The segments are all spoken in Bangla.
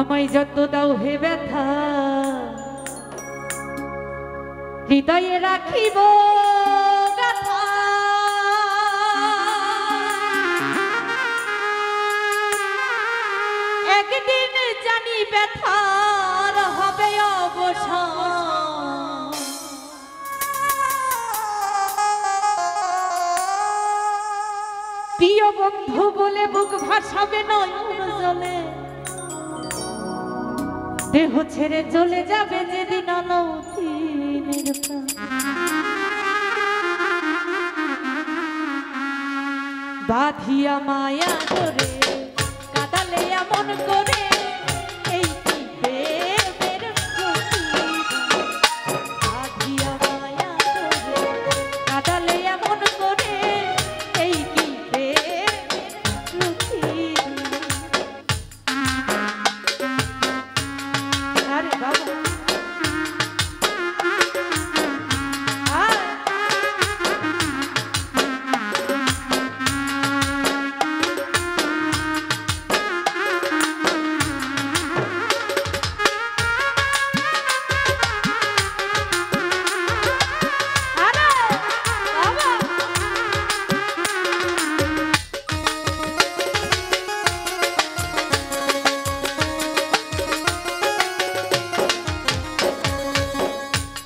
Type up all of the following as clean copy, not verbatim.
আমায় যত দাও হে ব্যথা হৃদয়ে রাখিব গাথা একদিন জানি ব্যথার হবে অবসান প্রিয় বন্ধু বলে বুক ভাসাবে নয়ন জলে দেহ ছেড়ে চলে যাবে যেদিন অলৌকিক বাঁধিয়া মায়া ধরে কাঁদালে এমন করে এই কি প্রেমের বাঁধিয়া মায়া ধরে কাঁদালে এমন করে এই কি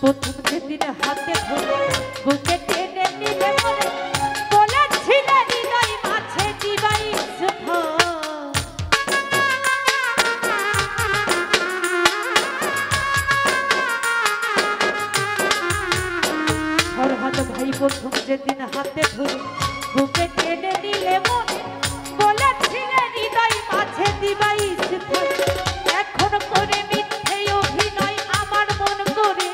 প্রথম যেদিন হাতে ধরে বুকে টেনে নিলে মনে বলেছিলে হৃদয় মাঝে দিবাই ফরহাদ ভাই প্রথম যেদিন হাতে ধরে বুকে টেনে নিলে মনে বলেছিলে হৃদয় মাঝে দিবাই এখন করে মিথ্যে অভিনয় আমার মন করে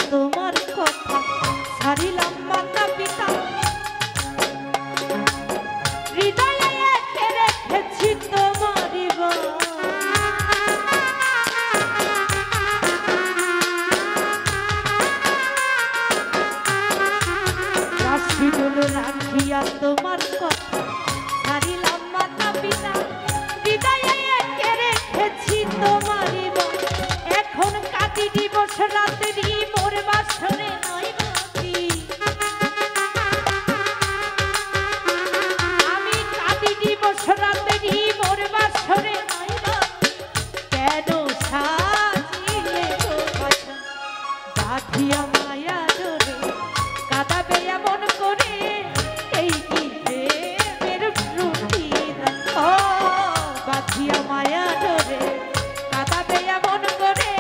তোমার কথা ছাড়িলাম মাতা পিতা হৃদয়ে রেখেছি তোমারই রাখিয়া তোমার কথা ছাড়িলাম মাতা পিতা হৃদয়ে রেখেছি তোমারই এখন কাটি দিবস রাত্রি মোর বাসরে নয় বাকি আমি কাটি দিবস রাত্রি মোর বাসরে নয় বাকি কেন সাজিলে বাঁধিয়া মায়া ধরে কাঁদাবে এমন করে এই কি প্রেমের প্রতিদান ও বাঁধিয়া মায়া ধরে কাঁদাবে এমন করে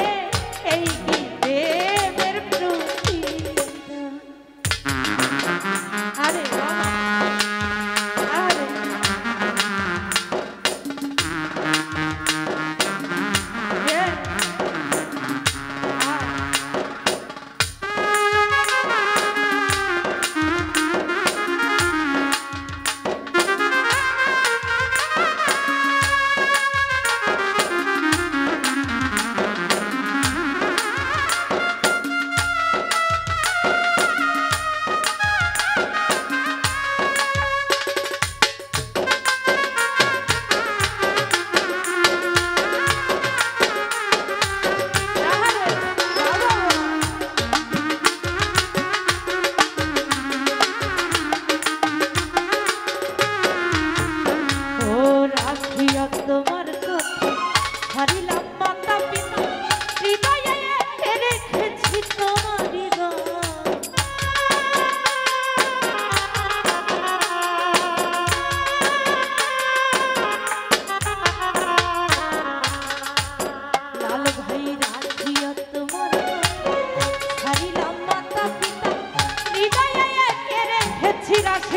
এই কি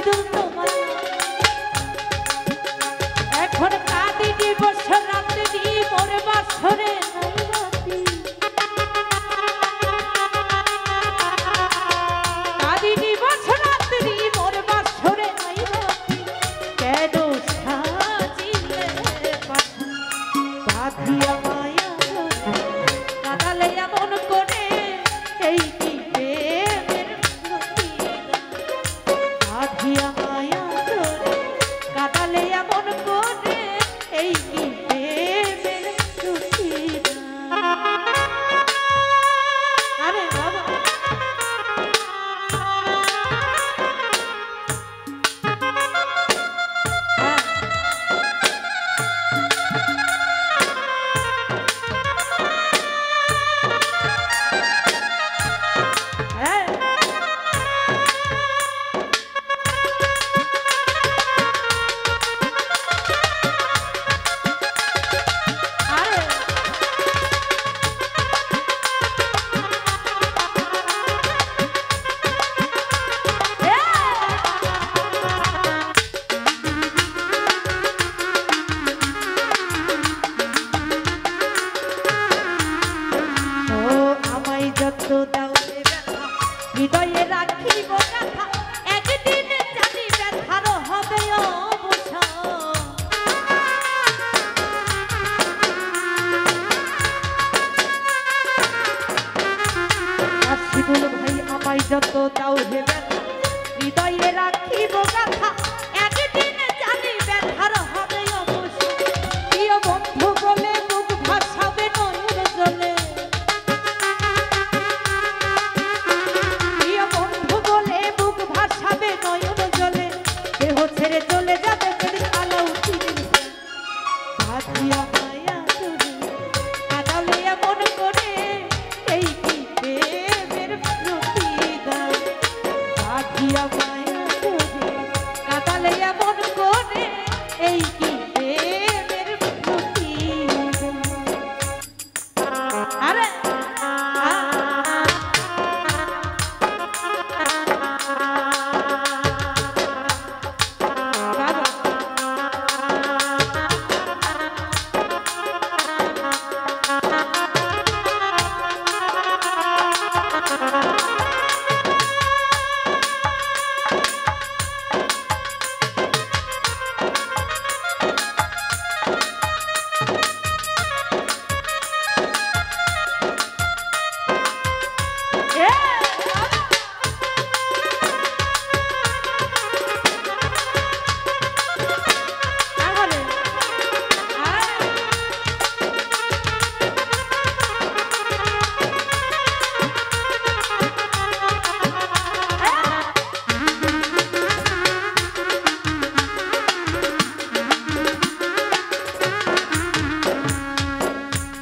সিঁদুর তোমার এখন কাঁদি দিবস রাত্রি মোর বাসরে কাঁদি দিবস রাত্রি মোর বাসরে নাই রাতি কেন সাজিলে বাঁধিয়া মায়া কাঁদালে এমন করে এই কি প্রেমের বাঁধিয়া মায়া কাঁদালে এমন করে এই কি প্রেমের আরে বাবা হৃদয়ে রাখিব কথা একদিন জানি ব্যথার হবে শিবুল ভাই আমায় যত দাও হে ব্যথা হৃদয়ে রাখিব কথা একদিন জানি ব্যথার হবে অবশ্য প্রিয় বন্ধু বলে মুখ ভাসাবে নয়ন জলে ছেড়ে চলে যাবে আলো বাঁধিয়া মায়া কাঁদালে এমন করে এই কি প্রেমের প্রতিদান বাঁধিয়া মায়া কাঁদালে এমন করে এই কি প্রেমের প্রতিদান আরে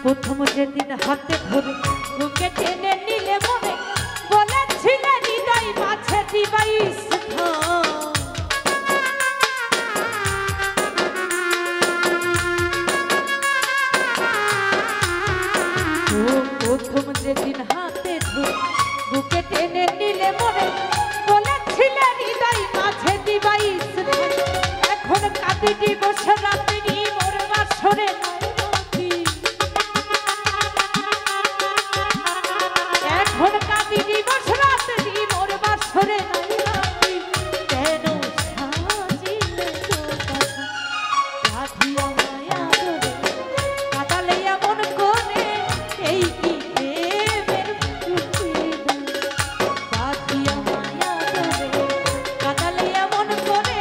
প্রথম যেদিন হাতে ধরে বুকে টেনে নিলে মনে বলেছিলে হৃদয় মাঝে দিবাই প্রথম যেদিন হাতে ধরে বুকে টেনে নিলে মনে বলেছিলে হৃদয় মাঝে দিবাই এখন কাঁদি দিবস রাত্রি মোর বাসরে এখন কাঁদি দিবস রাত্রি মোর বাসরে কেন সাজিলে বাঁধিয়া মায়া কাঁদালে এমন করে এই কি প্রেমের প্রতিদান বাঁধিয়া মায়া কাঁদালে এমন করে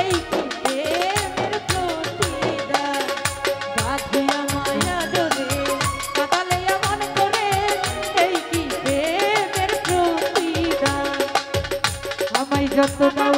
এই কি প্রেমের প্রতিদান বাঁধিয়া মায়া কাঁদালে এমন করে এই কি প্রেমের প্রতিদান আমায় যত দাও